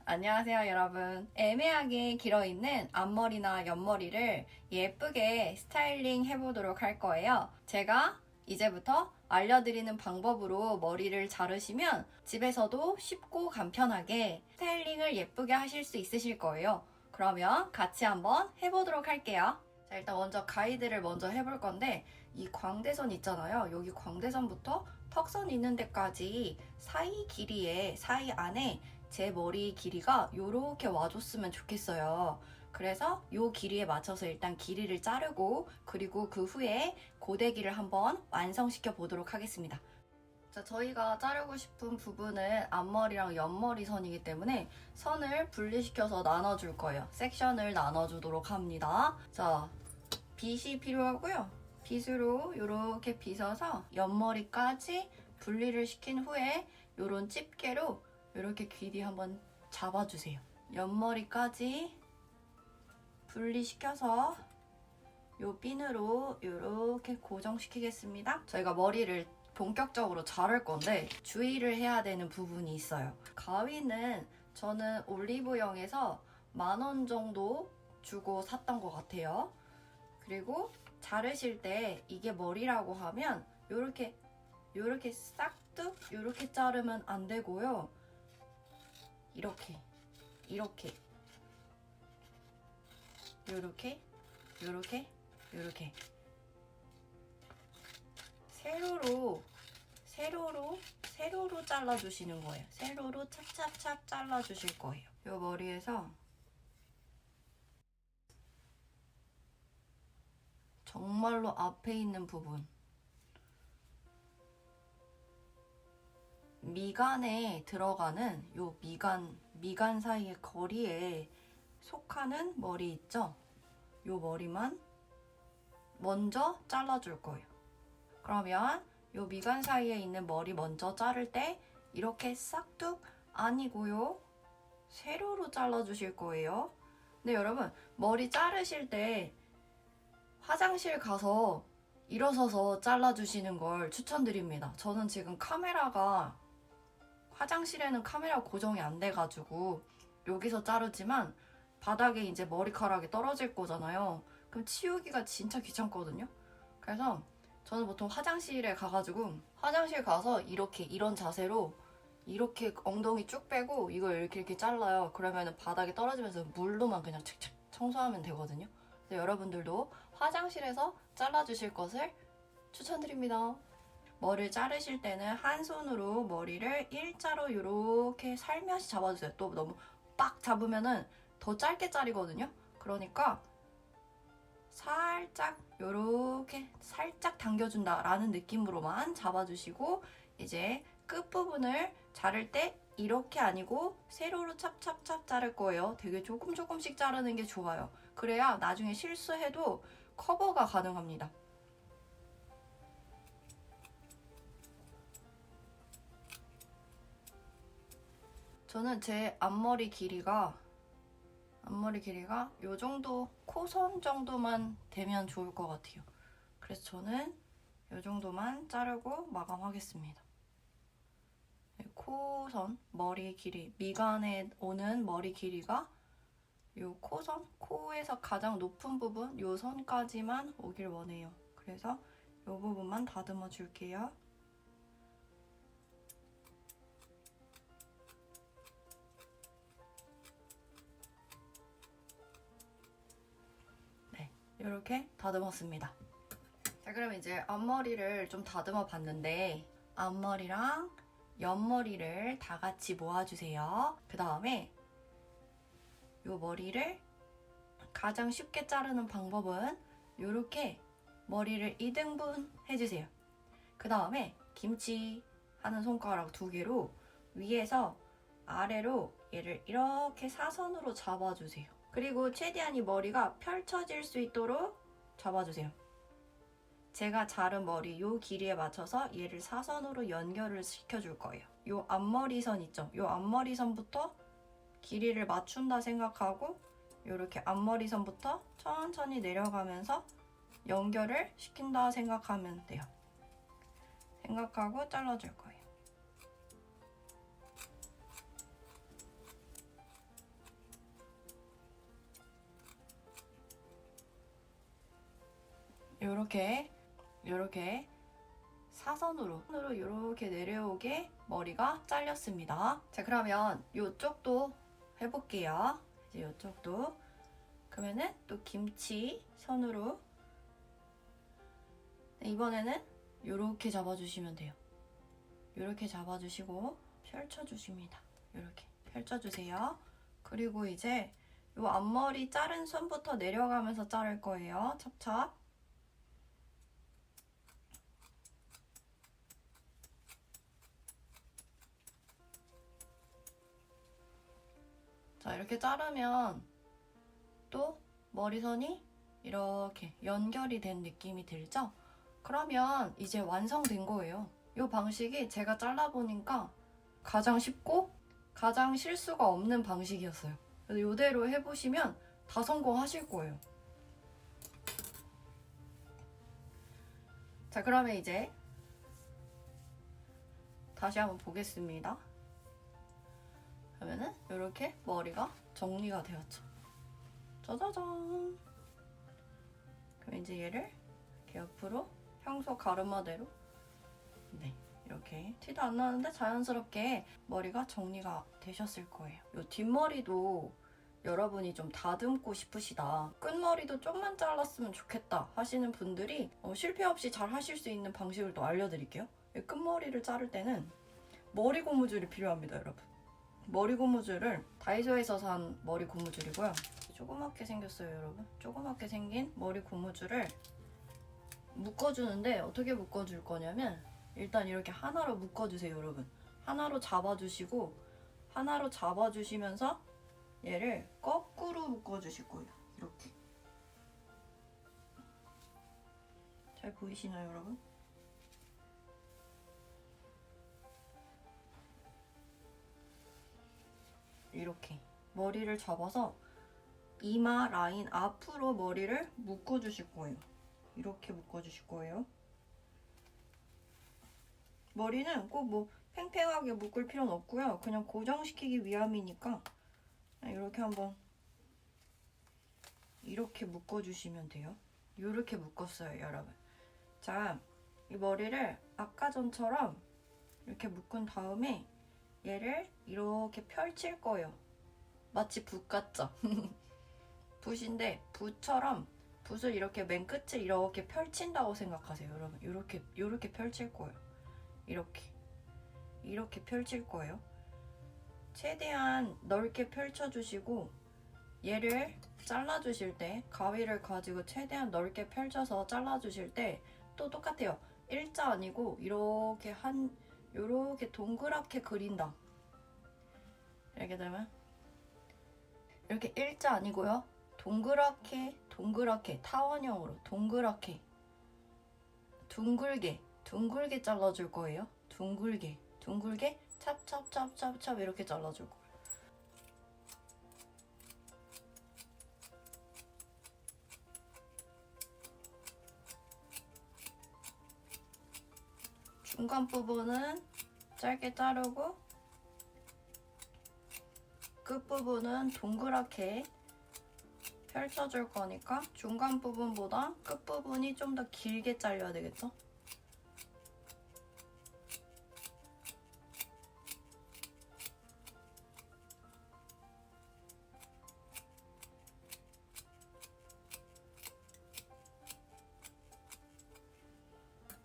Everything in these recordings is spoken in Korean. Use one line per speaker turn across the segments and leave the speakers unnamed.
안녕하세요, 여러분. 애매하게 길어있는 앞머리나 옆머리를 예쁘게 스타일링 해보도록 할 거예요. 제가 이제부터 알려드리는 방법으로 머리를 자르시면 집에서도 쉽고 간편하게 스타일링을 예쁘게 하실 수 있으실 거예요. 그러면 같이 한번 해보도록 할게요. 자, 일단 먼저 가이드를 먼저 해볼 건데, 이 광대선 있잖아요. 여기 광대선부터 턱선 있는 데까지 사이 안에 제 머리 길이가 요렇게 와줬으면 좋겠어요. 그래서 요 길이에 맞춰서 일단 길이를 자르고, 그리고 그 후에 고데기를 한번 완성시켜 보도록 하겠습니다. 자, 저희가 자르고 싶은 부분은 앞머리랑 옆머리 선이기 때문에 선을 분리시켜서 나눠줄 거예요. 섹션을 나눠주도록 합니다. 자, 빗이 필요하고요. 빗으로 이렇게 빗어서 옆머리까지 분리를 시킨 후에 이런 집게로 이렇게 길이 한번 잡아주세요. 옆머리까지 분리시켜서 이 핀으로 이렇게 고정시키겠습니다. 저희가 머리를 본격적으로 자를 건데 주의를 해야 되는 부분이 있어요. 가위는 저는 올리브영에서 10,000원 정도 주고 샀던 것 같아요. 그리고 자르실 때 이게 머리라고 하면 요렇게 싹둑 요렇게 자르면 안 되고요. 이렇게 세로로 잘라주시는 거예요. 세로로 찹찹찹 잘라주실 거예요. 요 머리에서 정말로 앞에 있는 부분, 미간에 들어가는 요 미간 사이의 거리에 속하는 머리 있죠? 요 머리만 먼저 잘라줄 거예요. 그러면 요 미간 사이에 있는 머리 먼저 자를 때 이렇게 싹둑 아니고요. 세로로 잘라주실 거예요. 근데 여러분, 머리 자르실 때 화장실 가서 일어서서 잘라주시는 걸 추천드립니다. 저는 지금 화장실에는 카메라 고정이 안 돼가지고 여기서 자르지만 바닥에 이제 머리카락이 떨어질 거잖아요. 그럼 치우기가 진짜 귀찮거든요. 그래서 저는 보통 화장실에 가서 이런 자세로 이렇게 엉덩이 쭉 빼고 이걸 이렇게 잘라요. 그러면 바닥에 떨어지면서 물로만 그냥 착착 청소하면 되거든요. 그래서 여러분들도 화장실에서 잘라주실 것을 추천드립니다. 머리를 자르실 때는 한 손으로 머리를 일자로 이렇게 살며시 잡아주세요. 또 너무 빡 잡으면은 더 짧게 자르거든요. 그러니까 살짝 이렇게 살짝 당겨준다라는 느낌으로만 잡아주시고, 이제 끝부분을 자를 때 이렇게 아니고 세로로 찹찹찹 자를 거예요. 되게 조금씩 자르는 게 좋아요. 그래야 나중에 실수해도 커버가 가능합니다. 저는 제 앞머리 길이가 요 정도, 코선 정도만 되면 좋을 것 같아요. 그래서 저는 요 정도만 자르고 마감하겠습니다. 코선, 머리 길이, 미간에 오는 머리 길이가 요 코선, 코에서 가장 높은 부분, 요 선까지만 오길 원해요. 그래서 요 부분만 다듬어 줄게요. 네, 이렇게 다듬었습니다. 자, 그럼 이제 앞머리를 좀 다듬어 봤는데, 앞머리랑 옆머리를 다 같이 모아주세요. 그 다음에 이 머리를 가장 쉽게 자르는 방법은 이렇게 머리를 2등분 해주세요. 그 다음에 김치 하는 손가락 2개로 위에서 아래로 얘를 이렇게 사선으로 잡아주세요. 그리고 최대한 이 머리가 펼쳐질 수 있도록 잡아주세요. 제가 자른 머리 요 길이에 맞춰서 얘를 사선으로 연결을 시켜줄 거예요. 요 앞머리선 있죠? 요 앞머리선부터 길이를 맞춘다 생각하고 이렇게 앞머리선부터 천천히 내려가면서 연결을 시킨다 생각하면 돼요. 생각하고 잘라줄 거예요. 요렇게 사선으로 요렇게 내려오게 머리가 잘렸습니다. 자, 그러면 요쪽도 해볼게요. 이제 요쪽도. 그러면은 또 김치 선으로 이번에는 요렇게 잡아주시면 돼요. 요렇게 잡아주시고 펼쳐주십니다. 요렇게 펼쳐주세요. 그리고 이제 요 앞머리 자른 선부터 내려가면서 자를 거예요. 찹찹. 자, 이렇게 자르면 또 머리선이 이렇게 연결이 된 느낌이 들죠? 그러면 이제 완성된 거예요. 이 방식이 제가 잘라보니까 가장 쉽고 가장 실수가 없는 방식이었어요. 그래서 이대로 해보시면 다 성공하실 거예요. 자, 그러면 이제 다시 한번 보겠습니다. 그러면은 이렇게 머리가 정리가 되었죠. 짜자잔. 그럼 이제 얘를 이렇게 옆으로 평소 가르마대로 이렇게 티도 안 나는데 자연스럽게 머리가 정리가 되셨을 거예요. 이 뒷머리도 여러분이 좀 다듬고 싶으시다, 끝머리도 좀만 잘랐으면 좋겠다 하시는 분들이 실패 없이 잘 하실 수 있는 방식을 또 알려드릴게요. 끝머리를 자를 때는 머리 고무줄이 필요합니다, 여러분. 머리 고무줄을 다이소에서 산 머리 고무줄이고요. 조그맣게 생겼어요, 여러분. 조그맣게 생긴 머리 고무줄을 묶어주는데 어떻게 묶어줄 거냐면 일단 이렇게 하나로 묶어주세요, 여러분. 하나로 잡아주시고 하나로 잡아주시면서 얘를 거꾸로 묶어주실 거예요. 이렇게. 잘 보이시나요, 여러분? 이렇게 머리를 잡아서 이마 라인 앞으로 머리를 묶어주실 거예요. 이렇게 묶어주실 거예요. 머리는 꼭 뭐 팽팽하게 묶을 필요는 없고요. 그냥 고정시키기 위함이니까 이렇게 한번 이렇게 묶어주시면 돼요. 이렇게 묶었어요, 여러분. 자, 이 머리를 아까 전처럼 이렇게 묶은 다음에 얘를 이렇게 펼칠 거예요. 마치 붓 같죠? 붓인데 붓처럼 붓을 이렇게 맨 끝을 이렇게 펼친다고 생각하세요, 여러분. 이렇게 펼칠 거예요. 이렇게 펼칠 거예요. 최대한 넓게 펼쳐주시고 얘를 잘라주실 때 가위를 가지고 최대한 넓게 펼쳐서 잘라주실 때 또 똑같아요. 일자 아니고 이렇게 동그랗게 그린다. 이렇게 되면 이렇게 일자 아니고요. 동그랗게 타원형으로 동그랗게 둥글게 잘라줄 거예요. 둥글게 찹찹찹찹찹 이렇게 잘라줄 거예요. 중간 부분은 짧게 자르고 끝부분은 동그랗게 펼쳐줄 거니까 중간 부분보다 끝부분이 좀 더 길게 잘려야 되겠죠?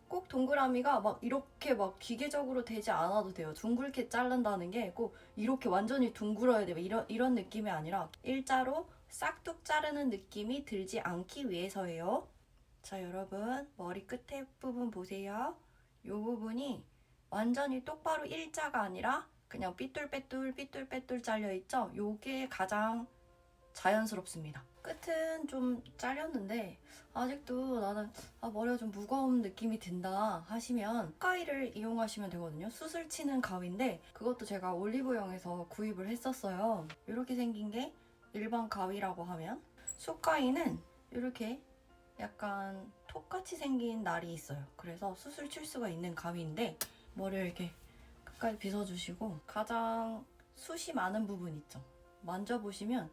꼭 동그라미가 막 이렇게 막 기계적으로 되지 않아도 돼요. 둥글게 자른다는 게 꼭 이렇게 완전히 둥글어야 돼요. 이런 느낌이 아니라 일자로 싹둑 자르는 느낌이 들지 않기 위해서예요. 자, 여러분 머리 끝에 부분 보세요. 이 부분이 완전히 똑바로 일자가 아니라 그냥 삐뚤빼뚤 잘려있죠? 요게 가장 자연스럽습니다. 끝은 좀 잘렸는데 아직도 나는 머리가 좀 무거운 느낌이 든다 하시면 가위를 이용하시면 되거든요. 수술 치는 가위인데 그것도 제가 올리브영에서 구입을 했었어요. 이렇게 생긴 게 일반 가위라고 하면, 숫가위는 이렇게 약간 톱같이 생긴 날이 있어요. 그래서 수술 칠 수가 있는 가위인데 머리를 이렇게 끝까지 빗어주시고 가장 숱이 많은 부분 있죠? 만져보시면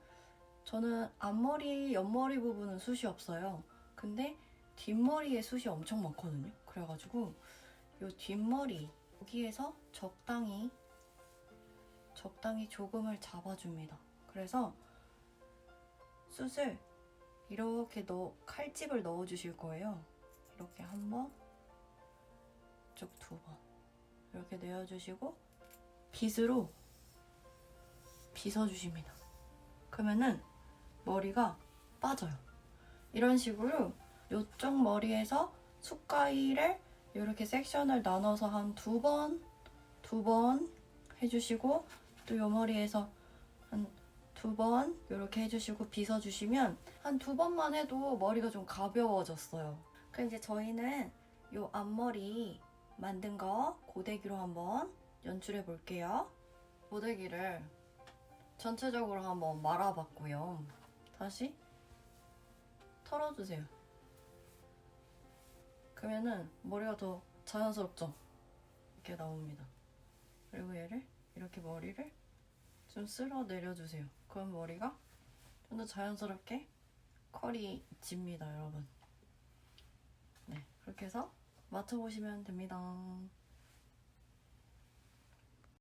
저는 앞머리, 옆머리 부분은 숱이 없어요. 근데 뒷머리에 숱이 엄청 많거든요. 그래가지고 이 뒷머리 여기에서 적당히 조금을 잡아줍니다. 그래서 숱을 이렇게 칼집을 넣어주실 거예요. 이렇게 한 번, 쭉 두 번 이렇게 내어주시고 빗으로 빗어주십니다. 그러면은 머리가 빠져요. 이런 식으로 이쪽 머리에서 숱가위를 이렇게 섹션을 나눠서 한 두 번 해주시고 또 이 머리에서 한 두 번 이렇게 해주시고 빗어주시면 한 두 번만 해도 머리가 좀 가벼워졌어요. 그럼 이제 저희는 이 앞머리 만든 거 고데기로 한번 연출해 볼게요. 고데기를 전체적으로 한번 말아봤고요. 다시 털어주세요. 그러면은 머리가 더 자연스럽죠? 이렇게 나옵니다. 그리고 얘를 이렇게 머리를 좀 쓸어 내려주세요. 그럼 머리가 좀 더 자연스럽게 컬이 집니다, 여러분. 네, 그렇게 해서 맞춰보시면 됩니다.